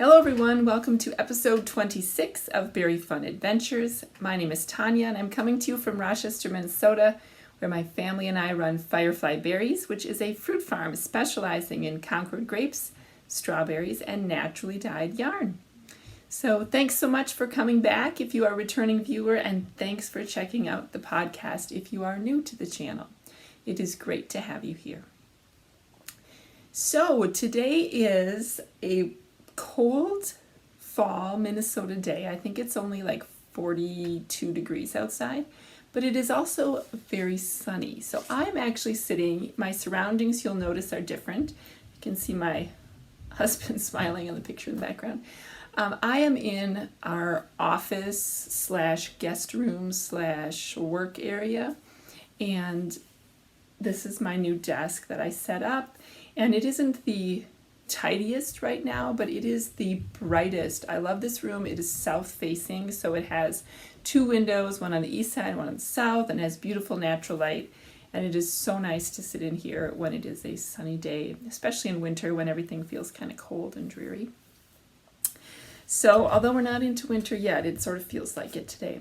Hello everyone, welcome to episode 26 of Berry Fun Adventures. My name is Tanya and I'm coming to you from Rochester, Minnesota, where my family and I run Firefly Berries, which is a fruit farm specializing in Concord grapes, strawberries, and naturally dyed yarn. So thanks so much for coming back if you are a returning viewer, and thanks for checking out the podcast if you are new to the channel. It is great to have you here. So today is a cold fall Minnesota day. I think it's only like 42 degrees outside, but it is also very sunny. So I'm actually sitting, my surroundings you'll notice are different. You can see my husband smiling in the picture in the background. I am in our office slash guest room slash work area, and this is my new desk that I set up, and it isn't the tidiest right now, but it is the brightest. I love this room. It is south facing, so it has two windows, one on the east side, one on the south, and has beautiful natural light. And it is so nice to sit in here when it is a sunny day, especially in winter when everything feels kind of cold and dreary. So although we're not into winter yet, it sort of feels like it today.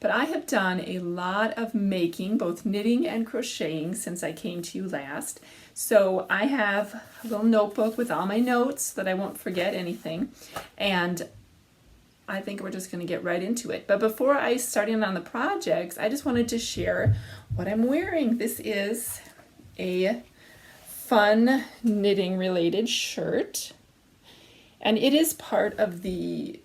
But I have done a lot of making, both knitting and crocheting, since I came to you last. So I have a little notebook with all my notes so that I won't forget anything. And I think we're just going to get right into it. But before I start in on the projects, I just wanted to share what I'm wearing. This is a fun knitting related shirt. And it is part of the,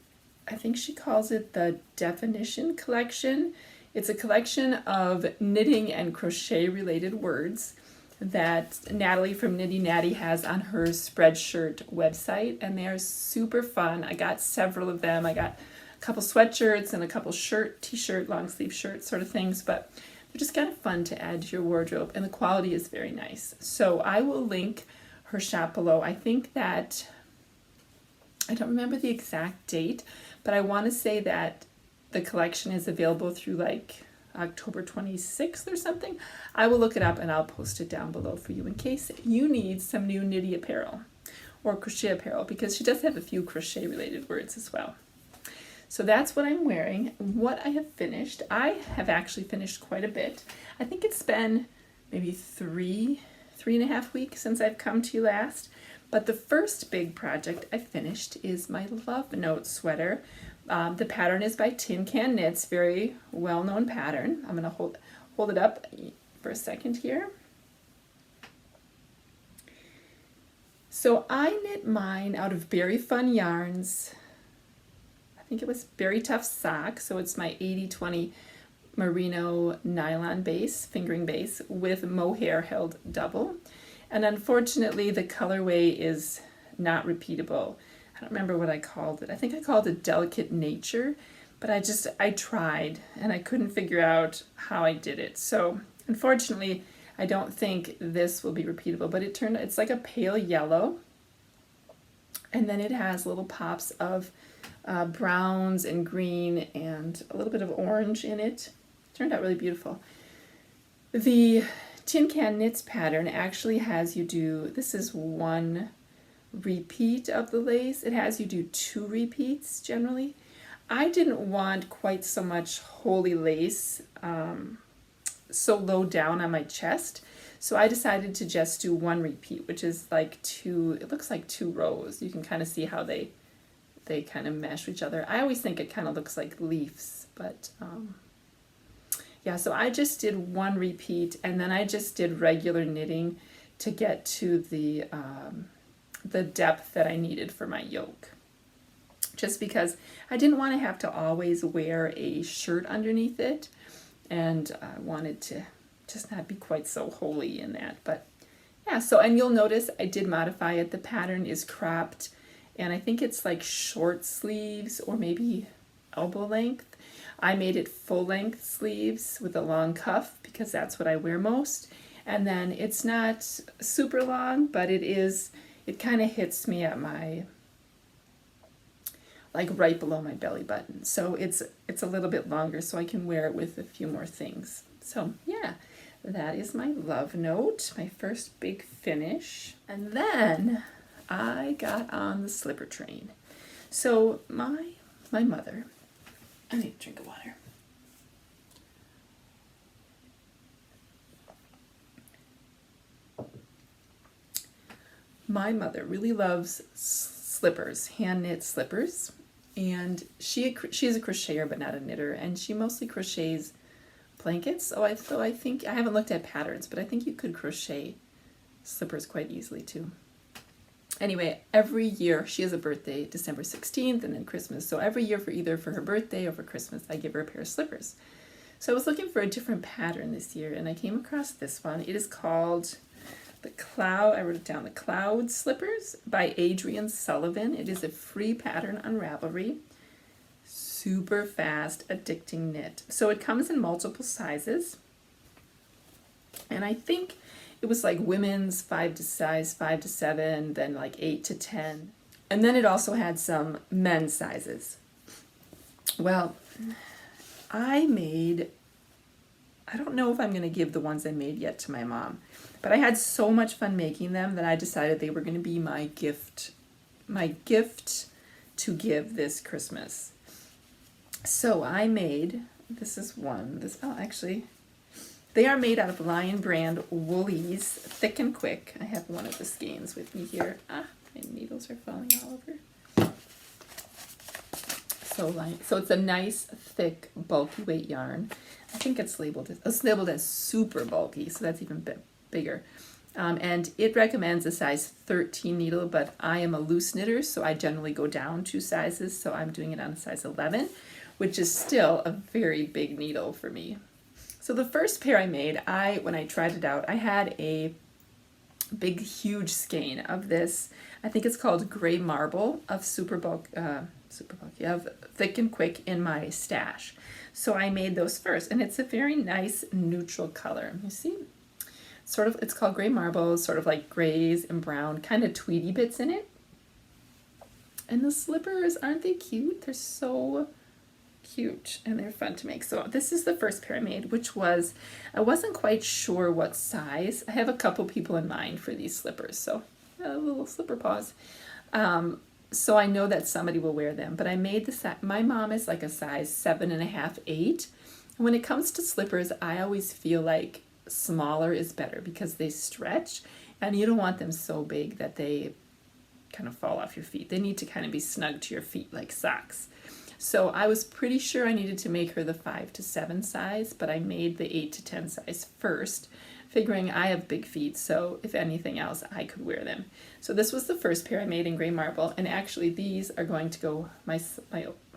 I think she calls it the Definition collection. It's a collection of knitting and crochet related words that Natalie from Knitty Natty has on her Spreadshirt website, and they are super fun. I got several of them. I got a couple sweatshirts and a couple t-shirt, long sleeve shirt sort of things, but they're just kind of fun to add to your wardrobe, and the quality is very nice. So I will link her shop below. I think that, I don't remember the exact date, but I want to say that the collection is available through like October 26th or something. I will look it up and I'll post it down below for you in case you need some new knitty apparel or crochet apparel, because she does have a few crochet related words as well. So that's what I'm wearing. What I have finished, I have actually finished quite a bit. I think it's been maybe three and a half weeks since I've come to you last. But the first big project I finished is my Love Note sweater. The pattern is by Tin Can Knits, very well-known pattern. I'm going to hold it up for a second here. So I knit mine out of Berry Fun Yarns. I think it was Berry Tough Sock, so it's my 80/20 merino nylon base, fingering base, with mohair held double. And unfortunately, the colorway is not repeatable. I don't remember what I called it. I think I called it Delicate Nature, but I tried and I couldn't figure out how I did it. So unfortunately, I don't think this will be repeatable, but it's like a pale yellow. And then it has little pops of browns and green and a little bit of orange in it. It turned out really beautiful. The Tin Can Knits pattern actually has you do, this is one repeat of the lace. It has you do 2 repeats generally. I didn't want quite so much holey lace so low down on my chest, so I decided to just do 1 repeat, which is like 2, it looks like 2 rows. You can kind of see how they kind of mesh with each other. I always think it kind of looks like leaves, but yeah, so I just did 1 repeat, and then I just did regular knitting to get to the depth that I needed for my yoke. Just because I didn't want to have to always wear a shirt underneath it, and I wanted to just not be quite so holey in that. But yeah, so, and you'll notice I did modify it. The pattern is cropped, and I think it's like short sleeves or maybe elbow length. I made it full length sleeves with a long cuff because that's what I wear most. And then it's not super long, but it kind of hits me at my, like right below my belly button. So it's a little bit longer, so I can wear it with a few more things. So yeah, that is my Love Note, my first big finish. And then I got on the slipper train. So my mother, I need a drink of water. My mother really loves slippers, hand knit slippers, and she is a crocheter but not a knitter, and she mostly crochets blankets. So I think I haven't looked at patterns, but I think you could crochet slippers quite easily too. Anyway, every year she has a birthday, December 16th, and then Christmas. So every year for either for her birthday or for Christmas, I give her a pair of slippers. So I was looking for a different pattern this year, and I came across this one. It is called I wrote it down, the Cloud Slippers by Adrienne Sullivan. It is a free pattern on Ravelry. Super fast, addicting knit. So it comes in multiple sizes. And I think it was like women's size 5 to 7, then like 8 to 10. And then it also had some men's sizes. Well, I don't know if I'm going to give the ones I made yet to my mom, but I had so much fun making them that I decided they were going to be my gift to give this Christmas. So I made, they are made out of Lion brand woolies, thick and quick. I have one of the skeins with me here. My needles are falling all over. So it's a nice, thick, bulky weight yarn. I think it's labeled as super bulky, so that's even bigger. And it recommends a size 13 needle, but I am a loose knitter, so I generally go down 2 sizes, so I'm doing it on a size 11, which is still a very big needle for me. So the first pair I made, when I tried it out, I had a big, huge skein of this. I think it's called Gray Marble of of Thick and Quick in my stash. So I made those first, and it's a very nice neutral color. You see? It's called Gray Marble, sort of like grays and brown, kind of tweedy bits in it. And the slippers, aren't they cute? They're so cute, and they're fun to make. So this is the first pair I made, which was, I wasn't quite sure what size. I have a couple people in mind for these slippers, so a little slipper pause. So I know that somebody will wear them, but I made my mom is like a size 7.5, 8. And when it comes to slippers, I always feel like smaller is better because they stretch, and you don't want them so big that they kind of fall off your feet. They need to kind of be snug to your feet like socks. So I was pretty sure I needed to make her the 5 to 7 size, but I made the 8 to 10 size first, figuring I have big feet, so if anything else, I could wear them. So this was the first pair I made in Gray Marble, and actually these are going to go, my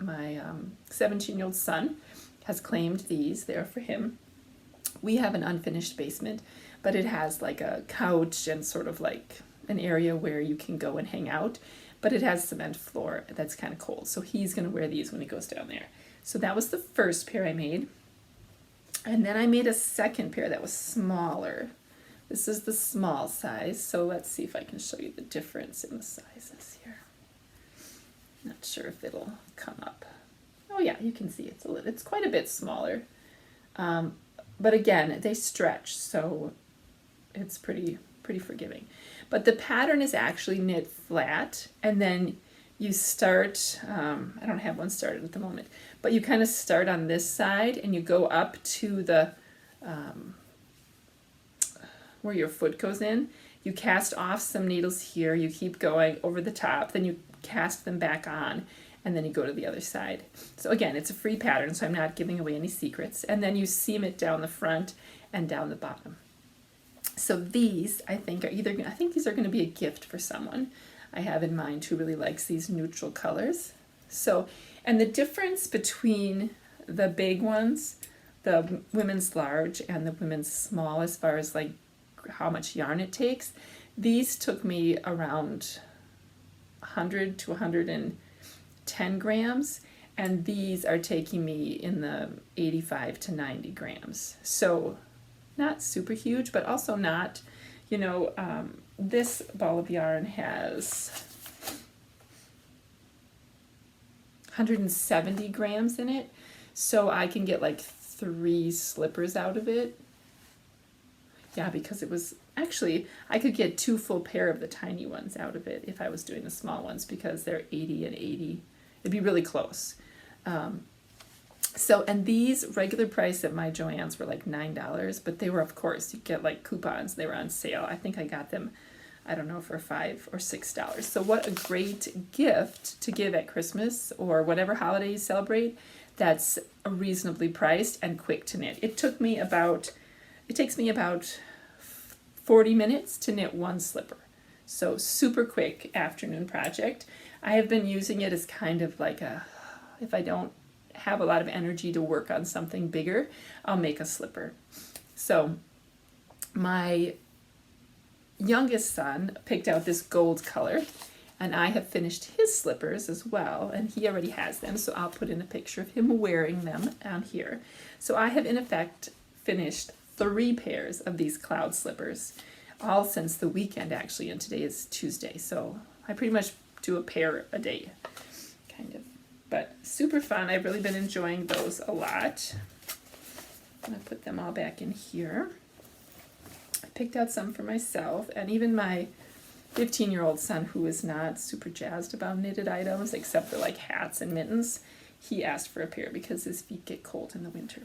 17-year-old son has claimed these. They're for him. We have an unfinished basement, but it has like a couch and sort of like an area where you can go and hang out, but it has cement floor that's kind of cold. So he's going to wear these when he goes down there. So that was the first pair I made. And then I made a second pair that was smaller. This is the small size. So let's see if I can show you the difference in the sizes here. Not sure if it'll come up. Oh yeah, you can see it's quite a bit smaller. But again, they stretch, so it's pretty forgiving. But the pattern is actually knit flat, and then you start, I don't have one started at the moment, but you kind of start on this side and you go up to the, where your foot goes in. You cast off some needles here, you keep going over the top, then you cast them back on, and then you go to the other side. So again, it's a free pattern, so I'm not giving away any secrets. And then you seam it down the front and down the bottom. So these, I think these are going to be a gift for someone I have in mind who really likes these neutral colors. So, and the difference between the big ones, the women's large and the women's small, as far as like how much yarn it takes, these took me around 100 to 110 grams, and these are taking me in the 85 to 90 grams. So not super huge, but also not, this ball of yarn has 170 grams in it, so I can get like 3 slippers out of it. Yeah, because it was, actually, I could get 2 full pair of the tiny ones out of it if I was doing the small ones, because they're 80 and 80. It'd be really close. So, and these regular price at my Joann's were like $9, but they were, of course, you get like coupons. They were on sale. I think I got them, I don't know, for $5 or $6. So what a great gift to give at Christmas or whatever holiday you celebrate that's reasonably priced and quick to knit. It takes me about 40 minutes to knit one slipper. So super quick afternoon project. I have been using it as kind of like if I don't have a lot of energy to work on something bigger, I'll make a slipper. So my youngest son picked out this gold color, and I have finished his slippers as well, and he already has them, so I'll put in a picture of him wearing them down here. So I have in effect finished 3 pairs of these cloud slippers, all since the weekend actually, and today is Tuesday, so I pretty much do a pair a day, kind of. But super fun. I've really been enjoying those a lot. I'm going to put them all back in here. I picked out some for myself, and even my 15-year-old son, who is not super jazzed about knitted items except for like hats and mittens, he asked for a pair because his feet get cold in the winter.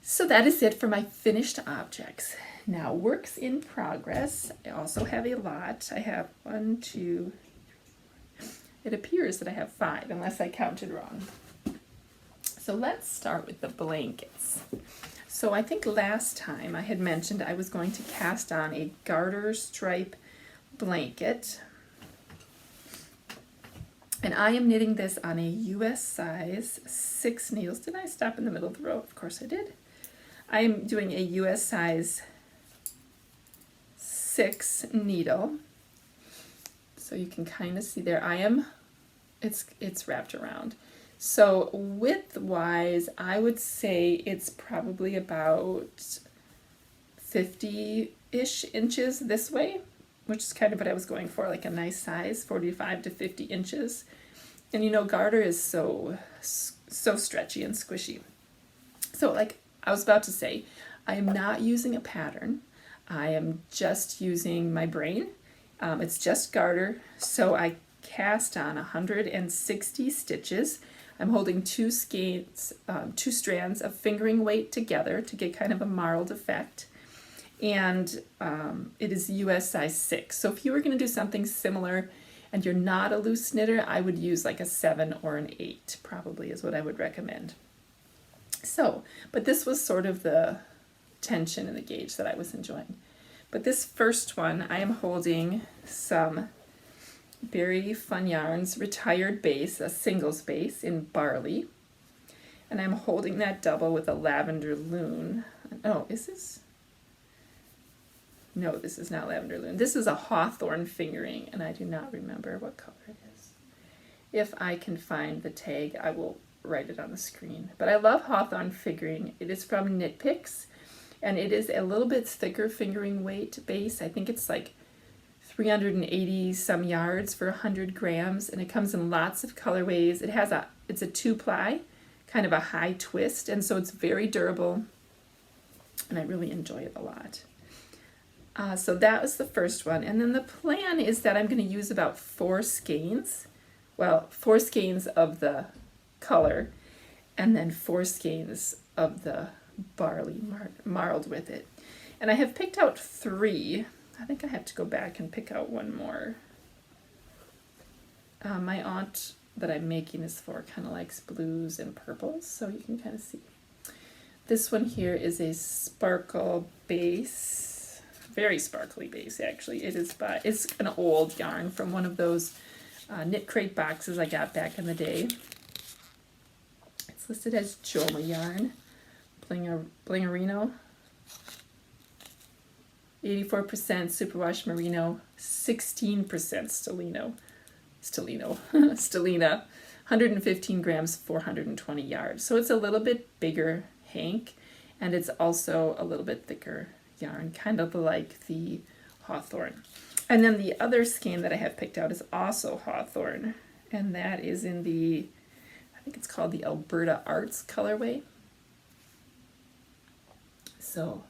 So that is it for my finished objects. Now, works in progress. I also have a lot. I have 1, 2, it appears that I have 5, unless I counted wrong. So let's start with the blankets. So I think last time I had mentioned I was going to cast on a garter stripe blanket. And I am knitting this on a US size 6 needles. Did I stop in the middle of the row? Of course I did. I am doing a US size 6 needle. So you can kind of see there, it's wrapped around. So width-wise, I would say it's probably about 50-ish inches this way, which is kind of what I was going for, like a nice size, 45 to 50 inches. And you know, garter is so stretchy and squishy. So like I was about to say, I am not using a pattern. I am just using my brain. It's just garter, so I cast on 160 stitches. I'm holding 2 strands of fingering weight together to get kind of a marled effect, and it is US size 6. So if you were going to do something similar and you're not a loose knitter, I would use like a 7 or an 8 probably is what I would recommend. So, but this was sort of the tension and the gauge that I was enjoying. But this first one, I am holding some Berry Fun Yarns Retired Base, a singles base in Barley. And I'm holding that double with a Lavender Loon. Oh, is this? No, this is not Lavender Loon. This is a Hawthorn fingering, and I do not remember what color it is. If I can find the tag, I will write it on the screen. But I love Hawthorn fingering. It is from Knit Picks. And it is a little bit thicker fingering weight base. I think it's like 380 some yards for 100 grams, and it comes in lots of colorways. It's a 2-ply, kind of a high twist, and so it's very durable, and I really enjoy it a lot. So that was the first one, and then the plan is that I'm going to use about 4 skeins. Well, 4 skeins of the color, and then 4 skeins of the barley marled with it. And I have picked out 3. I think I have to go back and pick out one more. My aunt that I'm making this for kind of likes blues and purples, so you can kind of see. This one here is a sparkle base, very sparkly base actually. It's an old yarn from one of those Knit Crate boxes I got back in the day. It's listed as Joma yarn. Blingerino, 84% superwash merino, 16% stellina, 115 grams, 420 yards. So it's a little bit bigger hank, and it's also a little bit thicker yarn, kind of like the Hawthorn. And then the other skein that I have picked out is also Hawthorn, and that is in the, I think it's called the Alberta Arts colorway. So,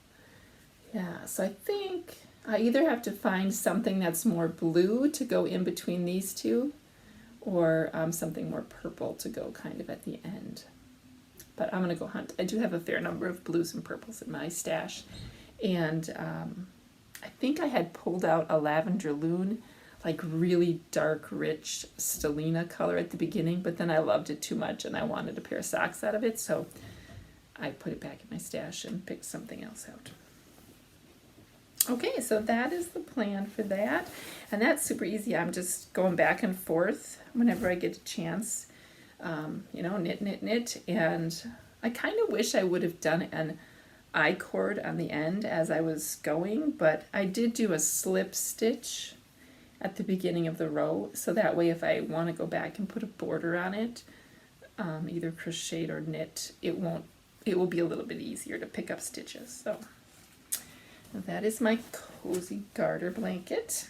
yeah, so I think I either have to find something that's more blue to go in between these two, or something more purple to go kind of at the end. But I'm going to go hunt. I do have a fair number of blues and purples in my stash. And I think I had pulled out a lavender loon, like really dark, rich stellina color at the beginning, but then I loved it too much and I wanted a pair of socks out of it, so I put it back in my stash and picked something else out. Okay, so that is the plan for that, and that's super easy. I'm just going back and forth whenever I get a chance, knit, knit, knit, and I kind of wish I would have done an I-cord on the end as I was going, but I did do a slip stitch at the beginning of the row, so that way if I want to go back and put a border on it, either crocheted or knit, it will be a little bit easier to pick up stitches. So that is my cozy garter blanket.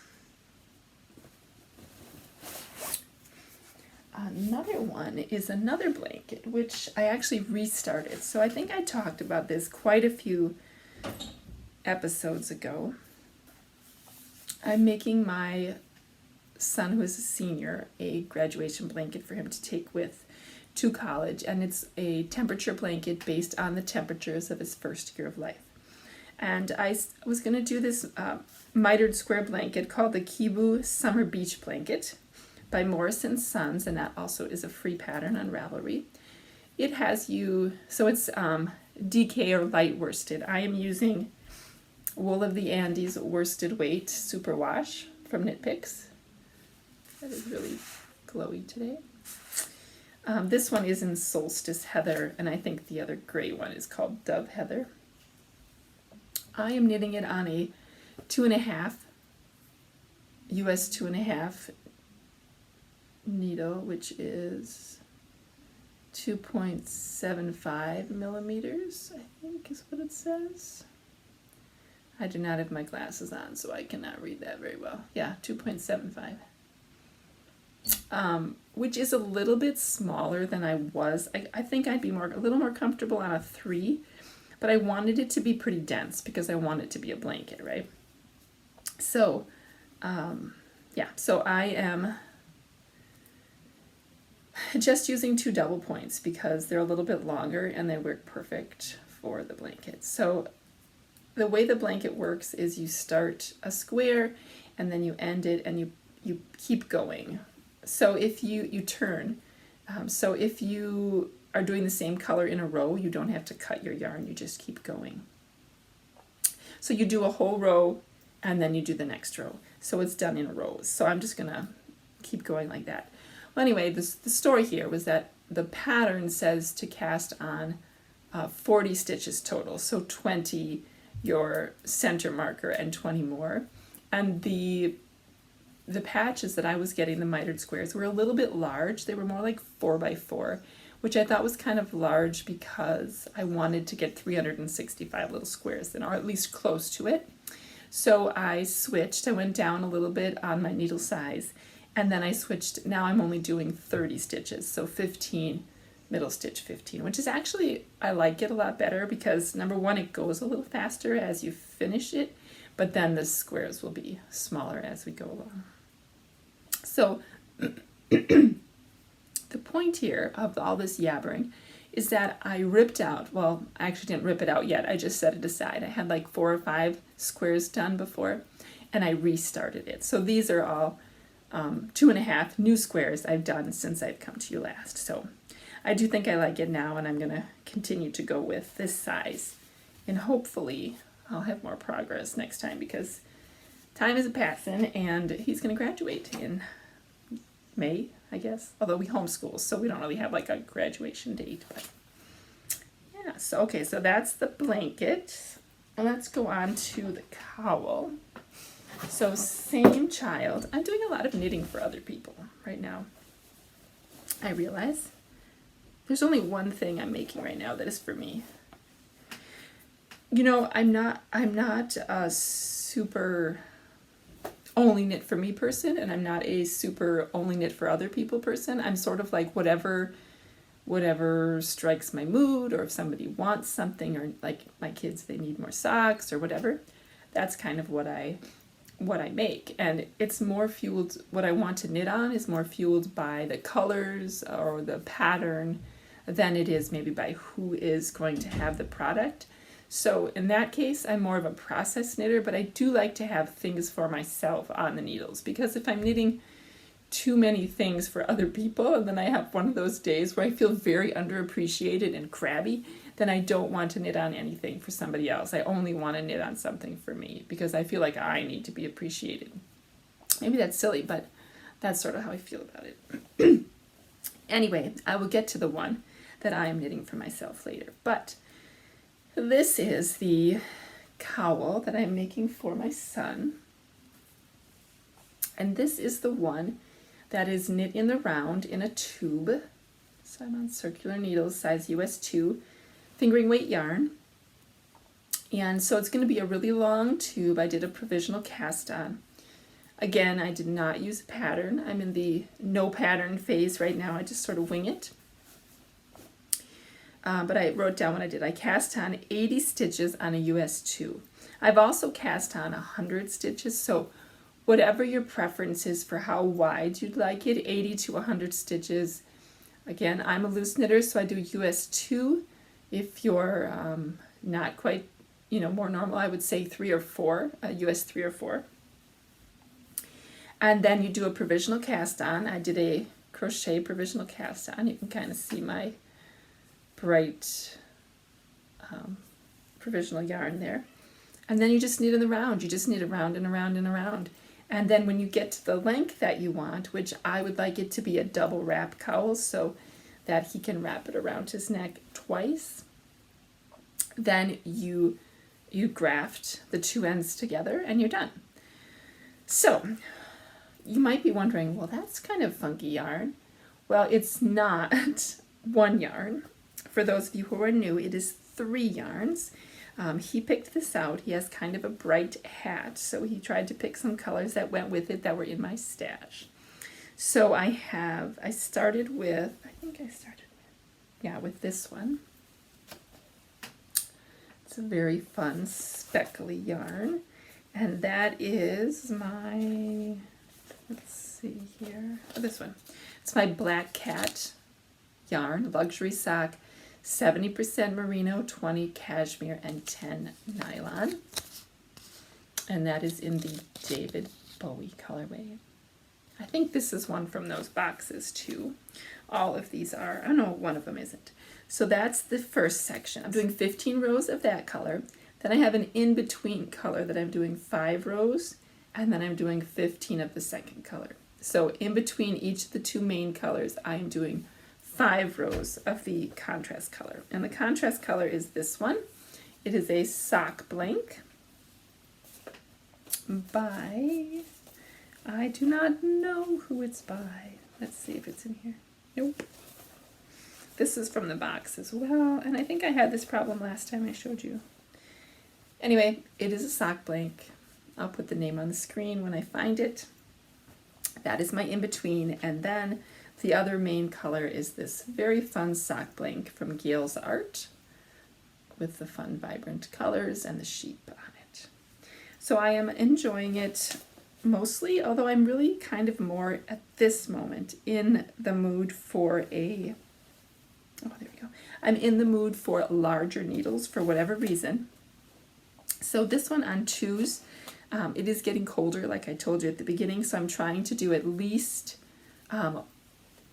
Another one is another blanket, which I actually restarted. So I think I talked about this quite a few episodes ago. I'm making my son, who is a senior, a graduation blanket for him to take with to college, and it's a temperature blanket based on the temperatures of his first year of life. And I was going to do this mitered square blanket called the Kibu Summer Beach Blanket by Morris & Sons, and that also is a free pattern on Ravelry. It has so it's DK or light worsted. I am using Wool of the Andes worsted weight superwash from Knit Picks. That is really glowy today. This one is in Solstice Heather, and I think the other gray one is called Dove Heather. I am knitting it on a 2.5 US 2.5 needle, which is 2.75 millimeters, I think is what it says. I do not have my glasses on, so I cannot read that very well. Yeah, 2.75. Which is a little bit smaller than I was. I think I'd be a little more comfortable on a 3, but I wanted it to be pretty dense because I want it to be a blanket, right? So, so I am just using 2 double points because they're a little bit longer and they work perfect for the blanket. So the way the blanket works is you start a square and then you end it and you keep going. So if you turn, so if you are doing the same color in a row, you don't have to cut your yarn, you just keep going. So you do a whole row and then you do the next row. So it's done in rows. So I'm just gonna keep going like that. Well, anyway, the story here was that the pattern says to cast on 40 stitches total, so 20 your center marker and 20 more. And the patches that I was getting, the mitered squares, were a little bit large. They were more like 4x4, which I thought was kind of large because I wanted to get 365 little squares in, or at least close to it. So I switched. I went down a little bit on my needle size, and then I switched. Now I'm only doing 30 stitches, so 15 middle stitch 15, which is actually, I like it a lot better because number one, it goes a little faster as you finish it, but then the squares will be smaller as we go along. So the point here of all this yabbering is that I ripped out, well, I actually didn't rip it out yet, I just set it aside. I had like 4 or 5 squares done before, and I restarted it. So these are all 2.5 new squares I've done since I've come to you last. So I do think I like it now, and I'm going to continue to go with this size, and hopefully I'll have more progress next time because time is passing and he's going to graduate in May, I guess, although we homeschool, so we don't really have like a graduation date. But yeah, so okay, so that's the blanket. Let's go on to the cowl. So same child. I'm doing a lot of knitting for other people right now. I realize there's only one thing I'm making right now that is for me. You know, I'm not a super only knit for me person, and I'm not a super only knit for other people person. I'm sort of like whatever strikes my mood, or if somebody wants something, or like my kids, they need more socks or whatever. That's kind of what I what I make, and it's more fueled, what I want to knit on is more fueled by the colors or the pattern than it is maybe by who is going to have the product. So in that case, I'm more of a process knitter, but I do like to have things for myself on the needles, because if I'm knitting too many things for other people and then I have one of those days where I feel very underappreciated and crabby, then I don't want to knit on anything for somebody else. I only want to knit on something for me because I feel like I need to be appreciated. Maybe that's silly, but that's sort of how I feel about it. Anyway, I will get to the one that I am knitting for myself later. But this is the cowl that I'm making for my son. And this is the one that is knit in the round in a tube. So I'm on circular needles, size US 2, fingering weight yarn. And so it's going to be a really long tube. I did a provisional cast on. Again, I did not use a pattern. I'm in the no pattern phase right now. I just sort of wing it. But I wrote down what I did. I cast on 80 stitches on a US 2. I've also cast on 100 stitches, so whatever your preference is for how wide you'd like it, 80 to 100 stitches. Again, I'm a loose knitter, so I do US 2. If you're not quite, more normal, I would say 3 or 4, US 3 or 4. And then you do a provisional cast on. I did a crochet provisional cast on. You can kind of see my bright provisional yarn there. And then you just knit in the round. You just knit around and around and around. And then when you get to the length that you want, which I would like it to be a double wrap cowl so that he can wrap it around his neck twice, then you graft the two ends together and you're done. So you might be wondering, well, that's kind of funky yarn. Well, it's not one yarn. For those of you who are new, it is 3 yarns. He picked this out. He has kind of a bright hat, so he tried to pick some colors that went with it that were in my stash. So I started with this one. It's a very fun speckly yarn, and that is my, let's see here, this one. It's my Black Cat yarn, luxury sock, 70% merino, 20 cashmere, and 10 nylon. And that is in the David Bowie colorway. I think this is one from those boxes too. All of these are. I know one of them isn't. So that's the first section. I'm doing 15 rows of that color. Then I have an in-between color that I'm doing 5 rows, and then I'm doing 15 of the second color. So in between each of the 2 main colors, I'm doing 5 rows of the contrast color. And the contrast color is this one. It is a sock blank by, I do not know who it's by. Let's see if it's in here. Nope. This is from the box as well, and I think I had this problem last time I showed you. Anyway, it is a sock blank. I'll put the name on the screen when I find it. That is my in-between, and then the other main color is this very fun sock blank from Gail's Art with the fun vibrant colors and the sheep on it. So I am enjoying it mostly, although I'm really kind of more at this moment in the mood for I'm in the mood for larger needles for whatever reason. So this one on 2s, it is getting colder like I told you at the beginning, so I'm trying to do at least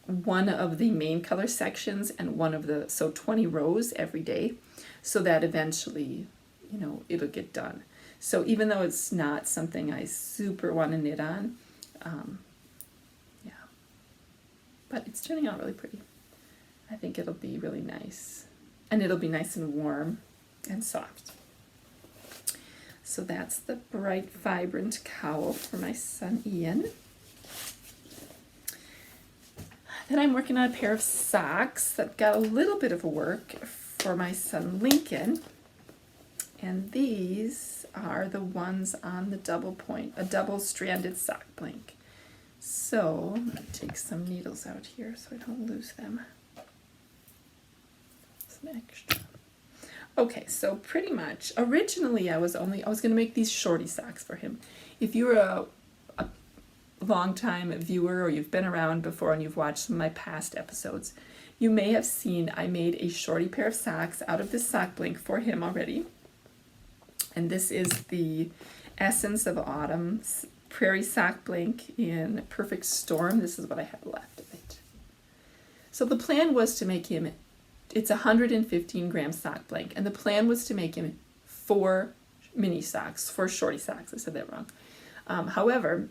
one of the main color sections and one of the, so 20 rows every day, so that eventually, it'll get done. So even though it's not something I super want to knit on, yeah, but it's turning out really pretty. I think it'll be really nice, and it'll be nice and warm and soft. So that's the bright, vibrant cowl for my son Ian. Then I'm working on a pair of socks that got a little bit of work for my son Lincoln. And these are the ones on the a double-stranded sock blank. So I'm going to take some needles out here so I don't lose them. Some extra. Okay, so pretty much, originally I was going to make these shorty socks for him. If you're a long time viewer or you've been around before and you've watched some of my past episodes, you may have seen I made a shorty pair of socks out of this sock blank for him already. And this is the Essence of Autumn Prairie Sock Blank in Perfect Storm. This is what I have left of it. So the plan was to make him, it's a 115 gram sock blank, and the plan was to make him 4 mini socks, 4 shorty socks. I said that wrong. However,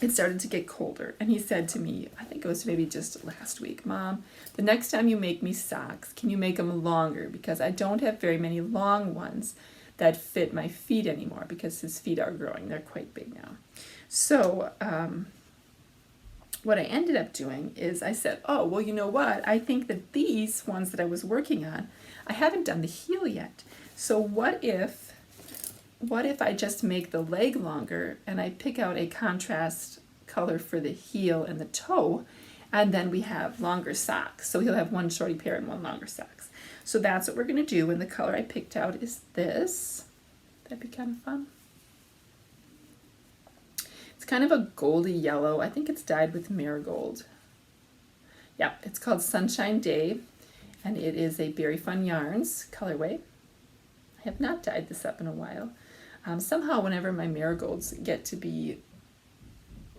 it started to get colder, and he said to me, I think it was maybe just last week, Mom, the next time you make me socks, can you make them longer? Because I don't have very many long ones that fit my feet anymore, because his feet are growing. They're quite big now. So what I ended up doing is I said, oh, well, you know what? I think that these ones that I was working on, I haven't done the heel yet. So what if I just make the leg longer and I pick out a contrast color for the heel and the toe, and then we have longer socks. So he'll have one shorty pair and one longer socks. So that's what we're going to do, and the color I picked out is this. That'd be kind of fun. It's kind of a goldy yellow. I think it's dyed with marigold. Yeah, it's called Sunshine Day, and it is a Berry Fun Yarns colorway. I have not dyed this up in a while. Somehow whenever my marigolds get to be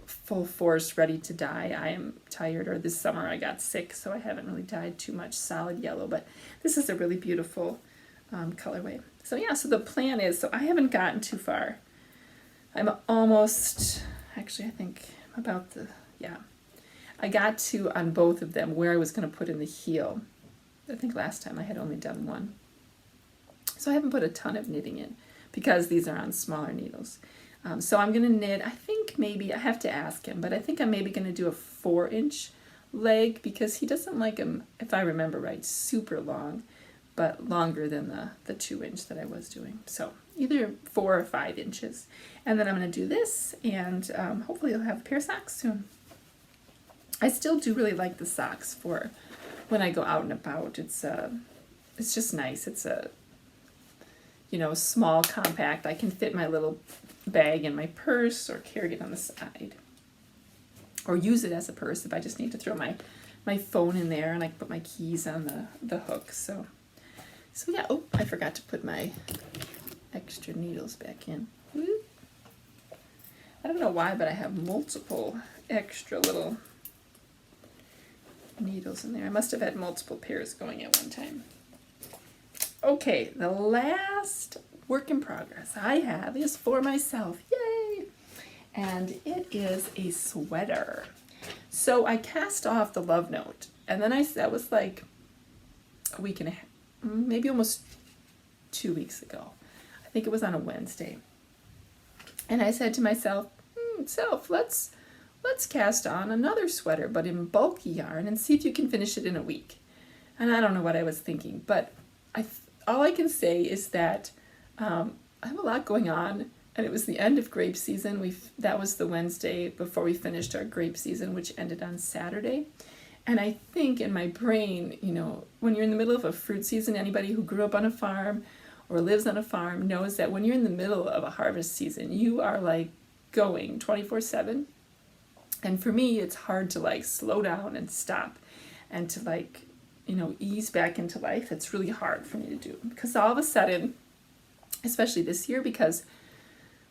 full force ready to dye, I am tired, or this summer I got sick, so I haven't really dyed too much solid yellow, but this is a really beautiful colorway. So yeah, so the plan is, so I haven't gotten too far. I'm almost, actually I think I'm about the, yeah. I got to, on both of them, where I was going to put in the heel. I think last time I had only done one. So I haven't put a ton of knitting in, because these are on smaller needles. So I'm going to knit, I think maybe, I have to ask him, but I think I'm maybe going to do a 4-inch leg, because he doesn't like them, if I remember right, super long, but longer than the 2-inch that I was doing. So either 4 or 5 inches. And then I'm going to do this, and hopefully I'll have a pair of socks soon. I still do really like the socks for when I go out and about. It's just nice. It's a, you know, small, compact. I can fit my little bag in my purse or carry it on the side, or use it as a purse if I just need to throw my phone in there, and I can put my keys on the hook. So yeah. Oh, I forgot to put my extra needles back in. I don't know why, but I have multiple extra little needles in there. I must have had multiple pairs going at one time. Okay, the last work in progress I have is for myself. Yay! And it is a sweater. So I cast off the love note, and then that was like a week and a half, maybe almost 2 weeks ago. I think it was on a Wednesday. And I said to myself, let's cast on another sweater, but in bulky yarn, and see if you can finish it in a week. And I don't know what I was thinking, but all I can say is that I have a lot going on, and it was the end of grape season. That was the Wednesday before we finished our grape season, which ended on Saturday. And I think in my brain, you know, when you're in the middle of a fruit season, anybody who grew up on a farm or lives on a farm knows that when you're in the middle of a harvest season, you are like going 24/7. And for me, it's hard to like slow down and stop and to like, you know, ease back into life. It's really hard for me to do, because all of a sudden, especially this year, because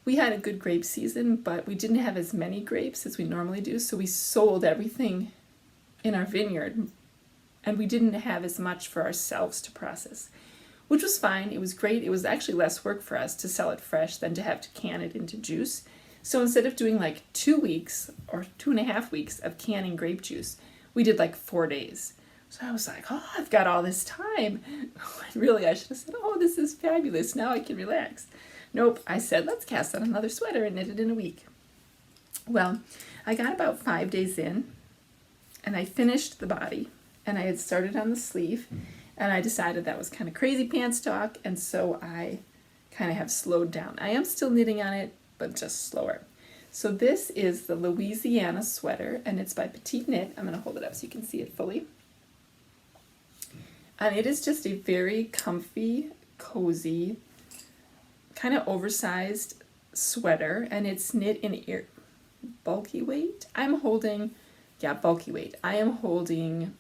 we had a good grape season, but we didn't have as many grapes as we normally do. So we sold everything in our vineyard, and we didn't have as much for ourselves to process, which was fine. It was great. It was actually less work for us to sell it fresh than to have to can it into juice. So instead of doing like 2 weeks or 2.5 weeks of canning grape juice, we did like 4 days. So I was like, oh, I've got all this time. Really, I should have said, oh, this is fabulous. Now I can relax. Nope, I said, let's cast on another sweater and knit it in a week. Well, I got about 5 days in, and I finished the body, and I had started on the sleeve, and I decided that was kind of crazy pants talk, and so I kind of have slowed down. I am still knitting on it, but just slower. So this is the Louisiana sweater, and it's by Petite Knit. I'm going to hold it up so you can see it fully. And it is just a very comfy, cozy, kind of oversized sweater, and it's knit in bulky weight. I'm holding, yeah, bulky weight. I am holding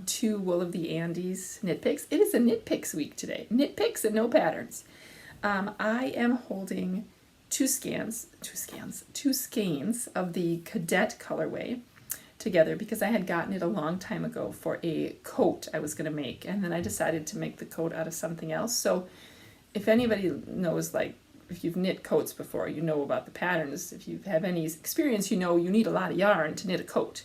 2 Wool of the Andes knit picks. It is a knit picks week today. Knit picks and no patterns. I am holding two skeins of the Cadet colorway together because I had gotten it a long time ago for a coat I was going to make, and then I decided to make the coat out of something else. So if anybody knows, like, if you've knit coats before, you know about the patterns. If you have any experience, you know you need a lot of yarn to knit a coat.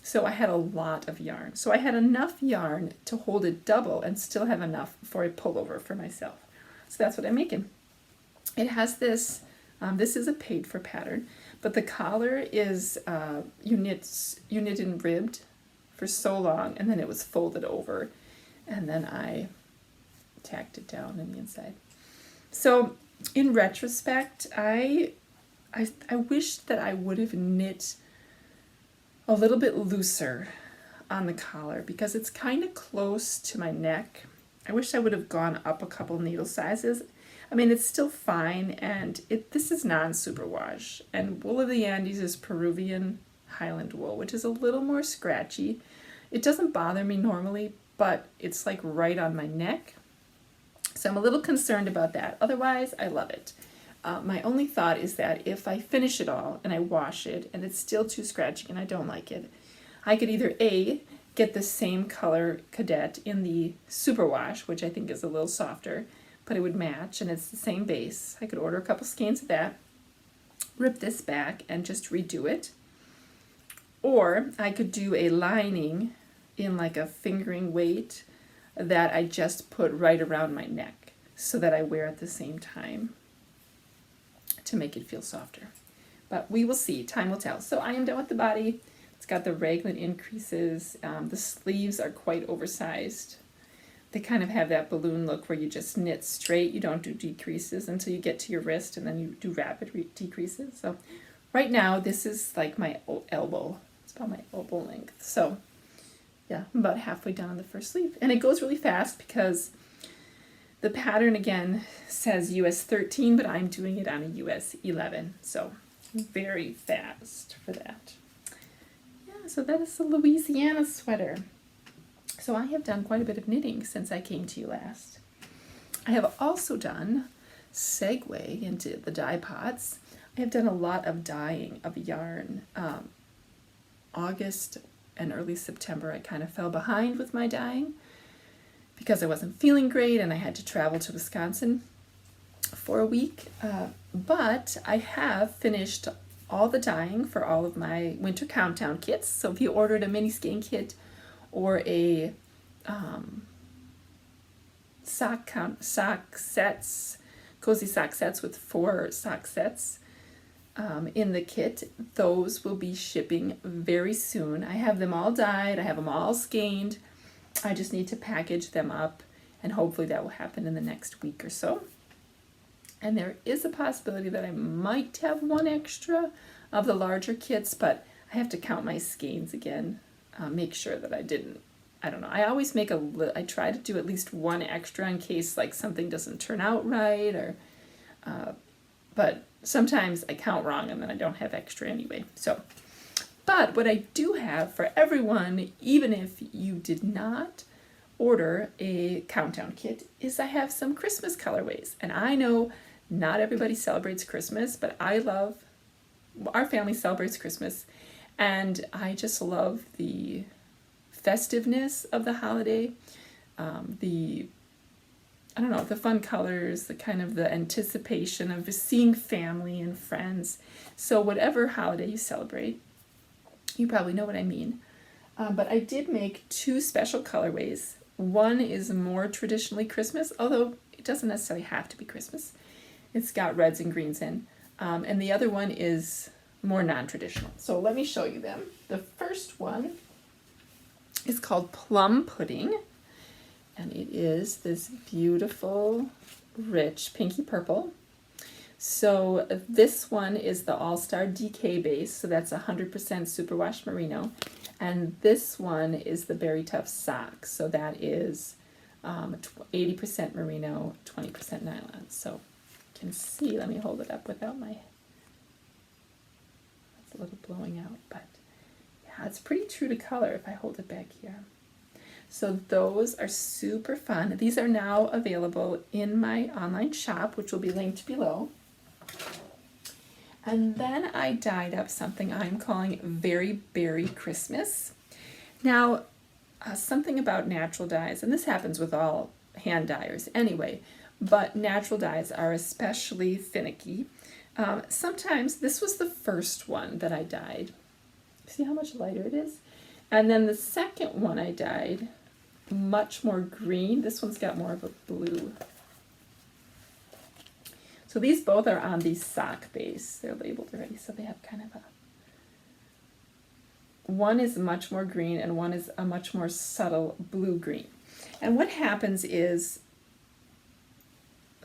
So I had a lot of yarn. So I had enough yarn to hold it double and still have enough for a pullover for myself. So that's what I'm making. It has this, this is a paid for pattern, but the collar is, you knit in ribbed for so long, and then it was folded over, and then I tacked it down on the inside. So in retrospect, I wish that I would have knit a little bit looser on the collar because it's kind of close to my neck. I wish I would have gone up a couple needle sizes. I mean, it's still fine, and this is non-superwash, and Wool of the Andes is Peruvian Highland wool, which is a little more scratchy. It doesn't bother me normally, but it's like right on my neck. So I'm a little concerned about that. Otherwise, I love it. My only thought is that if I finish it all and I wash it and it's still too scratchy and I don't like it, I could either A, get the same color Cadet in the superwash, which I think is a little softer, but it would match and it's the same base. I could order a couple skeins of that, rip this back and just redo it. Or I could do a lining in like a fingering weight that I just put right around my neck so that I wear at the same time to make it feel softer. But we will see. Time will tell. So I am done with the body. It's got the raglan increases. The sleeves are quite oversized. They kind of have that balloon look where you just knit straight. You don't do decreases until you get to your wrist, and then you do rapid decreases. So right now, this is like my elbow. It's about my elbow length. So yeah, I'm about halfway down on the first sleeve. And it goes really fast because the pattern again says US 13, but I'm doing it on a US 11. So very fast for that. Yeah, so that is the Louisiana sweater. So I have done quite a bit of knitting since I came to you last. I have also done, segue into the Dyepots, I have done a lot of dyeing of yarn. August and early September I kind of fell behind with my dyeing because I wasn't feeling great and I had to travel to Wisconsin for a week. But I have finished all the dyeing for all of my winter countdown kits. So if you ordered a mini skein kit or a sock sets, cozy sock sets with 4 sock sets in the kit, those will be shipping very soon. I have them all dyed, I have them all skeined. I just need to package them up, and hopefully that will happen in the next week or so. And there is a possibility that I might have one extra of the larger kits, but I have to count my skeins again, make sure that I didn't. I don't know. I always make I try to do at least one extra in case like something doesn't turn out right, or but sometimes I count wrong and then I don't have extra anyway. So, but what I do have for everyone, even if you did not order a countdown kit, is I have some Christmas colorways. And I know not everybody celebrates Christmas, but our family celebrates Christmas, and I just love the festiveness of the holiday, the fun colors, the kind of the anticipation of seeing family and friends. So whatever holiday you celebrate, you probably know what I mean. But I did make 2 special colorways. One is more traditionally Christmas, although it doesn't necessarily have to be Christmas. It's got reds and greens in. And the other one is more non-traditional. So let me show you them. The first one is called Plum Pudding, and it is this beautiful, rich pinky purple. So this one is the All-Star DK base, so that's 100% superwash merino, and this one is the Berry Tough sock, so that is 80% merino, 20% nylon. So you can see, let me hold it up without my, it's a little blowing out, but yeah, it's pretty true to color if I hold it back here. So those are super fun. These are now available in my online shop, which will be linked below. And then I dyed up something I'm calling Very Berry Christmas. Now, something about natural dyes, and this happens with all hand dyers anyway, but natural dyes are especially finicky. Sometimes, this was the first one that I dyed. See how much lighter it is? And then the second one I dyed, much more green. This one's got more of a blue. So these both are on the sock base. They're labeled already, so they have kind of a... One is much more green and one is a much more subtle blue-green. And what happens is,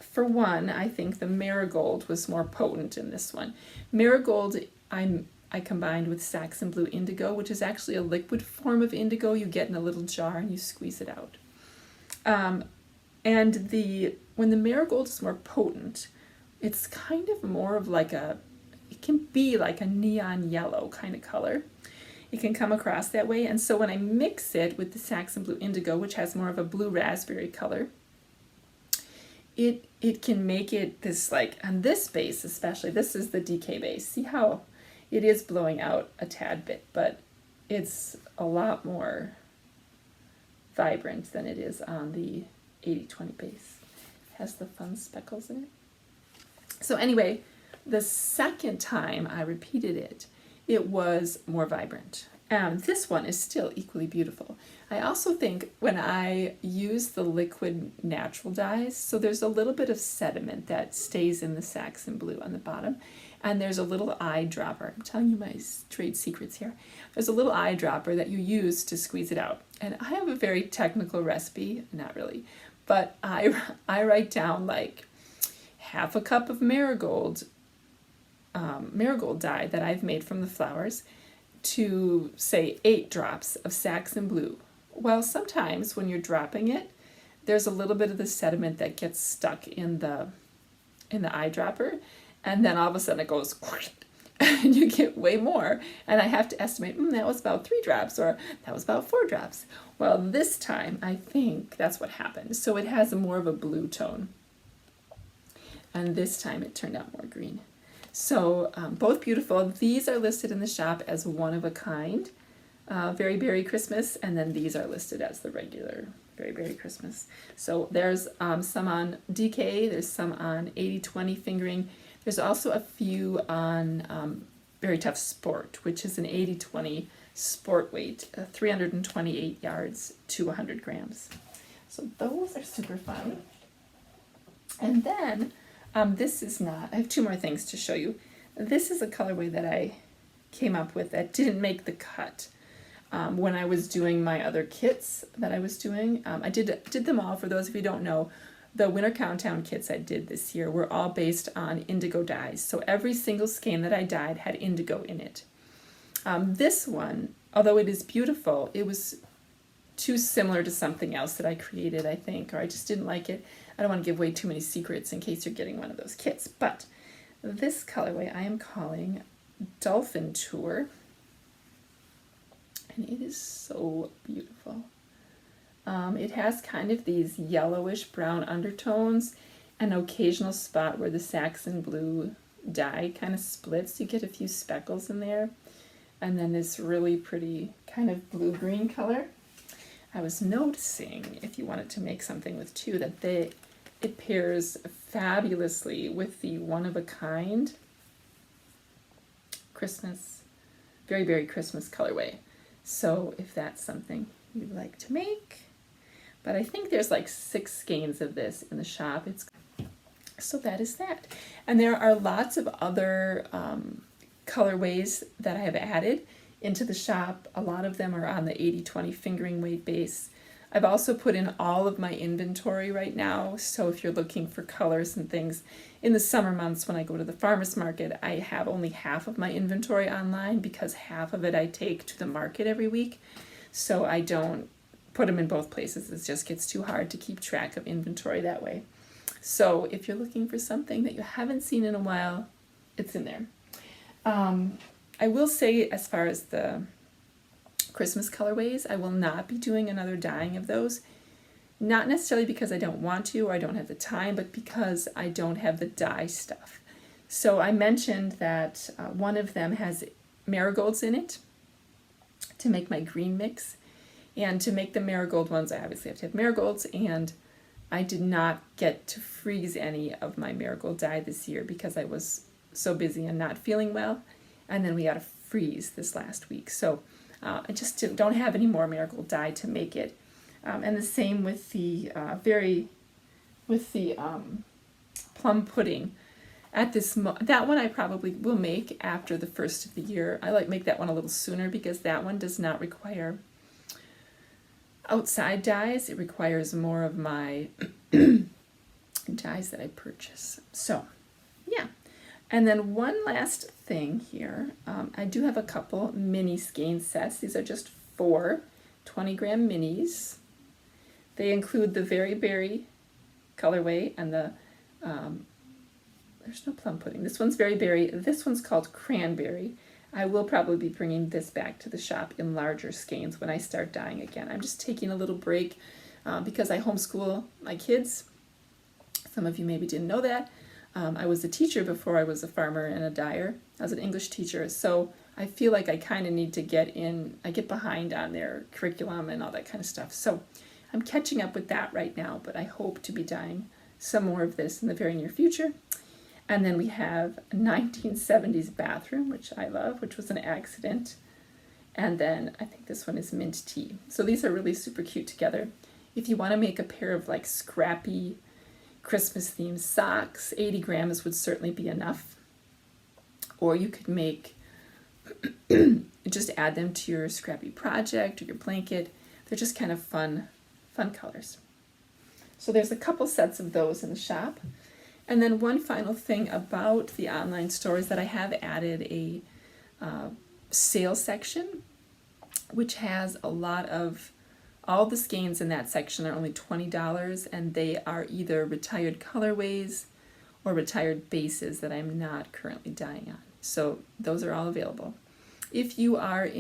for one, I think the marigold was more potent in this one. Marigold I combined with Saxon Blue Indigo, which is actually a liquid form of indigo you get in a little jar and you squeeze it out. And when the marigold is more potent, it's kind of more of like it can be like a neon yellow kind of color. It can come across that way. And so when I mix it with the Saxon Blue Indigo, which has more of a blue raspberry color, it can make it this, like on this base especially, this is the DK base. See how it is blowing out a tad bit, but it's a lot more vibrant than it is on the 80/20 base. It has the fun speckles in it. So anyway, the second time I repeated it, it was more vibrant. And this one is still equally beautiful. I also think when I use the liquid natural dyes, so there's a little bit of sediment that stays in the Saxon Blue on the bottom, and there's a little eyedropper. I'm telling you my trade secrets here. There's a little eyedropper that you use to squeeze it out. And I have a very technical recipe, not really, but I write down like half a cup of marigold dye that I've made from the flowers to, say, 8 drops of Saxon Blue. Well, sometimes when you're dropping it, there's a little bit of the sediment that gets stuck in the eyedropper, and then all of a sudden it goes and you get way more, and I have to estimate, that was about 3 drops, or that was about 4 drops. Well, this time I think that's what happened. So it has more of a blue tone, and this time it turned out more green. So both beautiful. These are listed in the shop as one of a kind, Very Berry Christmas, and then these are listed as the regular Very Berry Christmas. So there's some on DK, there's some on 80/20 fingering. There's also a few on Very Tough Sport, which is an 80/20 sport weight, 328 yards to 100 grams. So those are super fun. And then this is not, I have 2 more things to show you. This is a colorway that I came up with that didn't make the cut when I was doing my other kits that I was doing. I did them all. For those of you who don't know, the Winter Countdown kits I did this year were all based on indigo dyes. So every single skein that I dyed had indigo in it. This one, although it is beautiful, it was too similar to something else that I created, I think, or I just didn't like it. I don't want to give away too many secrets in case you're getting one of those kits, but this colorway I am calling Dolphin Tour, and it is so beautiful. It has kind of these yellowish brown undertones, an occasional spot where the Saxon Blue dye kind of splits. You get a few speckles in there, and then this really pretty kind of blue-green color. I was noticing, if you wanted to make something with 2, that it pairs fabulously with the one-of-a-kind Christmas, Very Berry Christmas colorway. So if that's something you'd like to make. But I think there's like 6 skeins of this in the shop. So that is that. And there are lots of other colorways that I have added into the shop. A lot of them are on the 80/20 fingering weight base. I've also put in all of my inventory right now, so if you're looking for colors and things, in the summer months when I go to the farmer's market, I have only half of my inventory online because half of it I take to the market every week, so I don't put them in both places. It just gets too hard to keep track of inventory that way. So if you're looking for something that you haven't seen in a while, it's in there. I will say, as far as the Christmas colorways, I will not be doing another dyeing of those. Not necessarily because I don't want to or I don't have the time, but because I don't have the dye stuff. So I mentioned that one of them has marigolds in it to make my green mix. And to make the marigold ones, I obviously have to have marigolds, and I did not get to freeze any of my marigold dye this year because I was so busy and not feeling well. And then we got to freeze this last week. So I just don't have any more marigold dye to make it. And the same with the plum pudding. That one I probably will make after the first of the year. I make that one a little sooner because that one does not require outside dyes. It requires more of my dyes that I purchase. So yeah. And then one last thing here. I do have a couple mini skein sets. These are just 4 20-gram minis. They include the Very Berry colorway and the, there's no plum pudding. This one's Very Berry. This one's called Cranberry. I will probably be bringing this back to the shop in larger skeins when I start dyeing again. I'm just taking a little break because I homeschool my kids. Some of you maybe didn't know that. I was a teacher before I was a farmer and a dyer. I was an English teacher, so I feel like I kind of need to I get behind on their curriculum and all that kind of stuff. So I'm catching up with that right now, but I hope to be dyeing some more of this in the very near future. And then we have a 1970s bathroom, which I love, which was an accident. And then I think this one is mint tea. So these are really super cute together. If you want to make a pair of like scrappy Christmas themed socks, 80 grams would certainly be enough. Or you could make, just add them to your scrappy project or your blanket. They're just kind of fun colors. So there's a couple sets of those in the shop. And then one final thing about the online store is that I have added a sale section, which has a lot of, all the skeins in that section are only $20, and they are either retired colorways or retired bases that I'm not currently dyeing on. So those are all available. If you are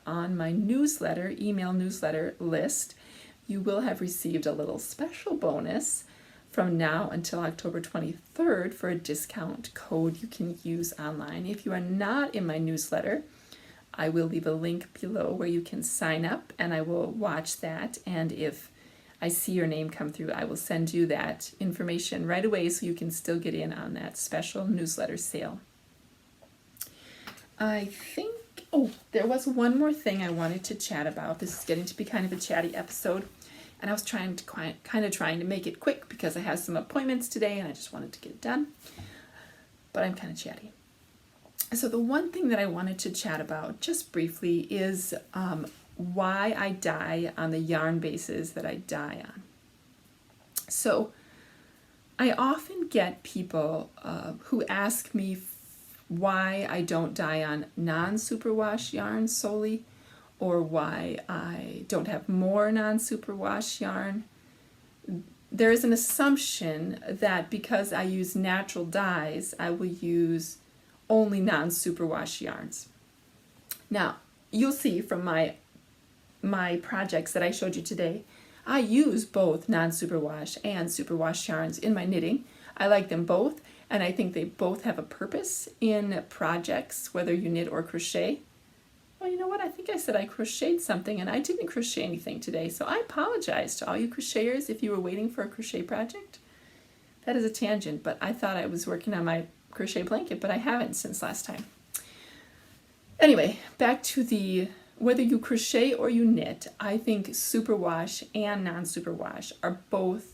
on my newsletter, email newsletter list, you will have received a little special bonus from now until October 23rd for a discount code you can use online. If you are not in my newsletter, I will leave a link below where you can sign up, and I will watch that. And if I see your name come through, I will send you that information right away so you can still get in on that special newsletter sale. I think, there was one more thing I wanted to chat about. This is getting to be kind of a chatty episode. And I was trying to make it quick because I have some appointments today and I just wanted to get it done. But I'm kind of chatty. So the one thing that I wanted to chat about just briefly is why I dye on the yarn bases that I dye on. So I often get people who ask me why I don't dye on non-superwash yarn solely, or why I don't have more non-superwash yarn. There is an assumption that because I use natural dyes, I will use only non-superwash yarns. Now, you'll see from my projects that I showed you today, I use both non-superwash and superwash yarns in my knitting. I like them both, and I think they both have a purpose in projects, whether you knit or crochet. Well, you know what? I think I said I crocheted something, and I didn't crochet anything today, so I apologize to all you crocheters if you were waiting for a crochet project. That is a tangent, but I thought I was working on my crochet blanket, but I haven't since last time. Anyway, back to whether you crochet or you knit, I think superwash and non-superwash are both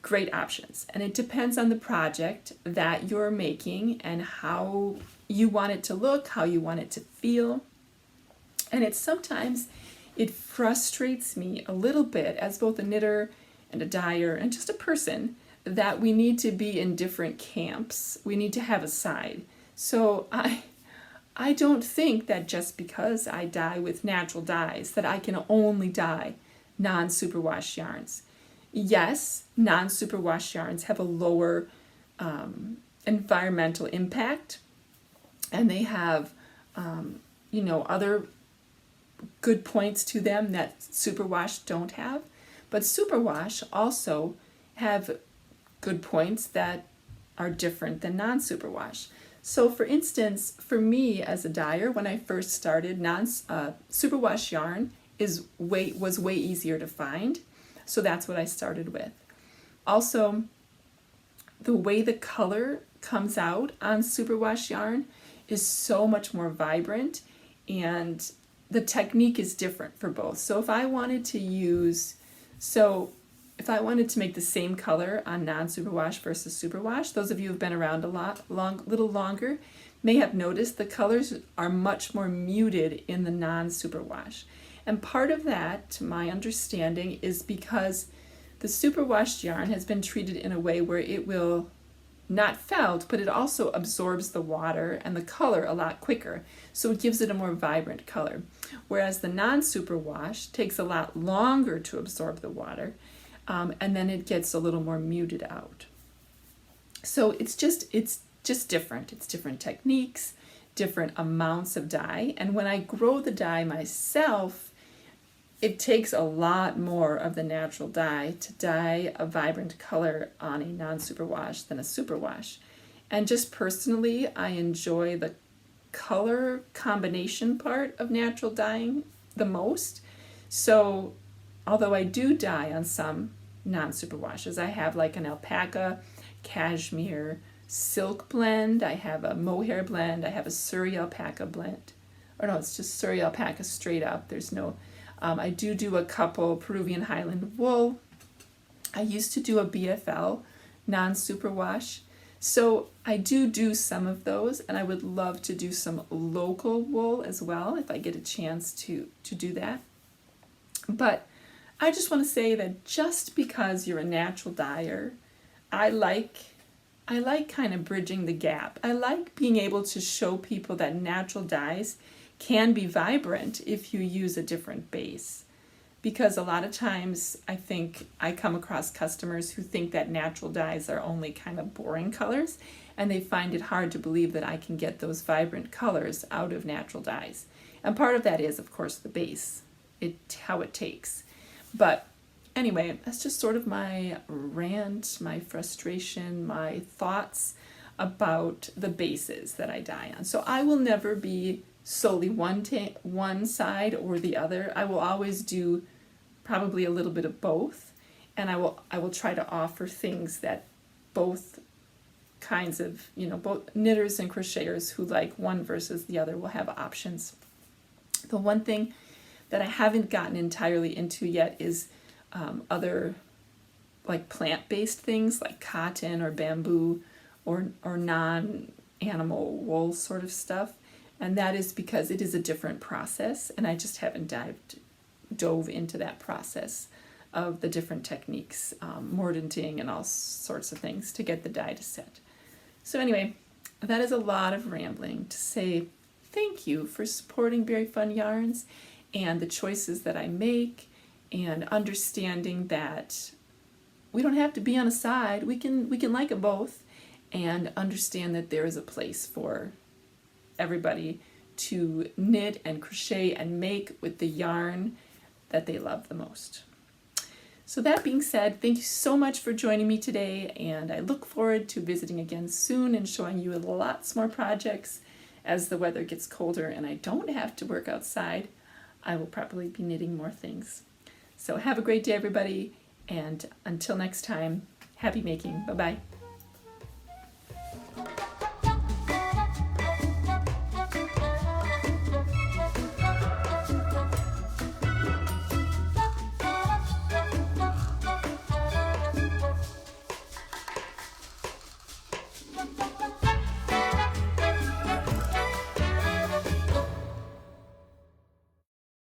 great options, and it depends on the project that you're making and how you want it to look, how you want it to feel. And sometimes it frustrates me a little bit as both a knitter and a dyer and just a person that we need to be in different camps. We need to have a side. So I don't think that just because I dye with natural dyes that I can only dye non-superwash yarns. Yes, non-superwash yarns have a lower environmental impact, and they have other good points to them that superwash don't have. But superwash also have good points that are different than non-superwash. So for instance, for me as a dyer, when I first started, superwash yarn was way easier to find. So that's what I started with. Also, the way the color comes out on superwash yarn is so much more vibrant, and the technique is different for both. So if I wanted to make the same color on non-superwash versus superwash, those of you who have been around little longer may have noticed the colors are much more muted in the non-superwash. And part of that, to my understanding, is because the superwash yarn has been treated in a way where it will not felt, but it also absorbs the water and the color a lot quicker. So it gives it a more vibrant color. Whereas the non-superwash takes a lot longer to absorb the water, and then it gets a little more muted out. So it's just different. It's different techniques, different amounts of dye. And when I grow the dye myself, it takes a lot more of the natural dye to dye a vibrant color on a non-superwash than a superwash. And just personally, I enjoy the color combination part of natural dyeing the most. So although I do dye on some non-superwashes, I have like an alpaca, cashmere, silk blend, I have a mohair blend, I have a Surrey alpaca blend. Or no, it's just Surrey alpaca straight up. There's no I do a couple Peruvian Highland wool. I used to do a BFL non-superwash. So I do some of those, and I would love to do some local wool as well if I get a chance to do that. But I just want to say that just because you're a natural dyer, I like kind of bridging the gap. I like being able to show people that natural dyes can be vibrant if you use a different base. Because a lot of times I think I come across customers who think that natural dyes are only kind of boring colors, and they find it hard to believe that I can get those vibrant colors out of natural dyes. And part of that is, of course, the base, how it takes. But anyway, that's just sort of my rant, my frustration, my thoughts about the bases that I dye on. So I will never be solely one side or the other. I will always do probably a little bit of both, and I will try to offer things that both kinds of, both knitters and crocheters who like one versus the other will have options. The one thing that I haven't gotten entirely into yet is other like plant-based things like cotton or bamboo or non-animal wool sort of stuff. And that is because it is a different process, and I just haven't dove into that process of the different techniques, mordanting and all sorts of things to get the dye to set. So anyway, that is a lot of rambling to say thank you for supporting Berry Fun Yarns and the choices that I make, and understanding that we don't have to be on a side. We can like them both, and understand that there is a place for everybody to knit and crochet and make with the yarn that they love the most. So that being said, thank you so much for joining me today, and I look forward to visiting again soon and showing you lots more projects as the weather gets colder and I don't have to work outside. I will probably be knitting more things. So have a great day, everybody, and until next time, happy making. Bye-bye.